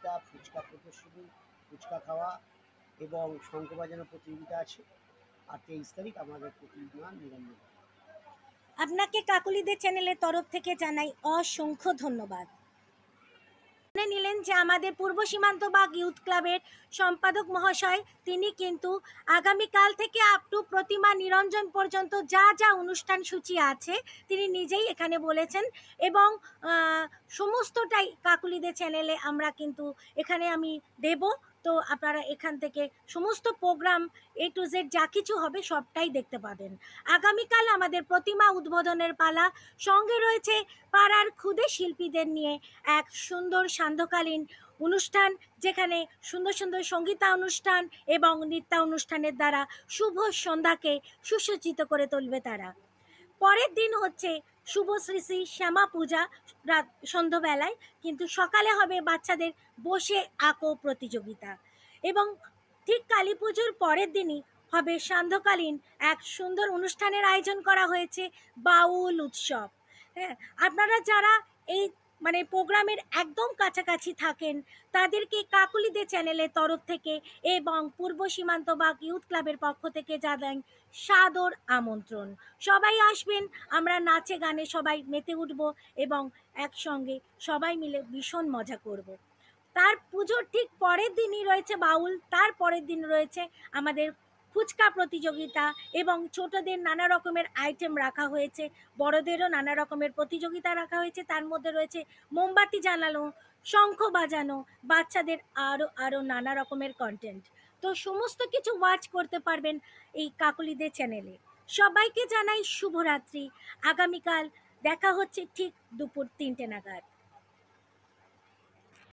প্রতিযোগিতা, ফুচকা প্রদর্শনী, ফুচকা খাওয়া এবং শঙ্খ বাজানোর প্রতিযোগিতা আছে। আর 23 তারিখ আমাদের প্রতিমা নিরঞ্জন। আপনাকে কাকুলিদের চ্যানেলের তরফ থেকে জানাই অসংখ্য ধন্যবাদ। নিলেন যে আমাদের পূর্ব সীমান্তবাগ ইউথ ক্লাবের সম্পাদক মহাশয়, তিনি কিন্তু আগামীকাল থেকে আপ টু প্রতিমা নিরঞ্জন পর্যন্ত যা যা অনুষ্ঠান সূচি আছে তিনি নিজেই এখানে বলেছেন, এবং সমস্তটাই কাকুলিদের চ্যানেলে আমরা কিন্তু এখানে আমি দেব। তো আপনারা এখান থেকে সমস্ত প্রোগ্রাম A to Z যা কিছু হবে সবটাই দেখতে পাবেন। আগামীকাল আমাদের প্রতিমা উদ্বোধনের পালা, সঙ্গে রয়েছে পাড়ার ক্ষুদে শিল্পীদের নিয়ে এক সুন্দর সান্ধ্যকালীন অনুষ্ঠান, যেখানে সুন্দর সুন্দর সঙ্গীতা অনুষ্ঠান এবং নৃত্য অনুষ্ঠানের দ্বারা শুভ সন্ধ্যাকে সুসজ্জিত করে তুলবে তারা। পরের দিন হচ্ছে শুভ শ্রী শ্রী শ্যামা পূজা রাত সন্ধ্যাবেলায়, কিন্তু সকালে হবে বাচ্চাদের বসে আঁকো প্রতিযোগিতা, এবং ঠিক কালী পুজোর পরের দিনই হবে সান্ধ্যকালীন এক সুন্দর অনুষ্ঠানের আয়োজন করা হয়েছে, বাউল উৎসব। হ্যাঁ, আপনারা যারা এই প্রোগ্রামের একদম কাছাকাছি থাকেন তাদেরকে কাকুলিদের চ্যানেলের তরফ থেকে এবং পূর্ব সীমান্তবাগ ইউথ ক্লাবের পক্ষ থেকে জানাই সাদর আমন্ত্রণ। সবাই আসবেন, আমরা নাচে গানে সবাই মেতে উঠব এবং একসঙ্গে সবাই মিলে ভীষণ মজা করব। তার পুজোর ঠিক পরের দিনই রয়েছে বাউল, তার পরের দিন রয়েছে আমাদের ফুচকা প্রতিযোগিতা, এবং ছোটদের নানা রকমের আইটেম রাখা হয়েছে, বড়দেরও নানা রকমের প্রতিযোগিতা রাখা হয়েছে। তার মধ্যে রয়েছে মোমবাতি জ্বালানো, শঙ্খ বাজানো, বাচ্চাদের আরও নানা রকমের কন্টেন্ট। তো সমস্ত কিছু ওয়াচ করতে পারবেন এই কাকুলিদের চ্যানেলে। সবাইকে জানাই শুভরাত্রি। আগামীকাল দেখা হচ্ছে ঠিক দুপুর 3টে নাগাদ।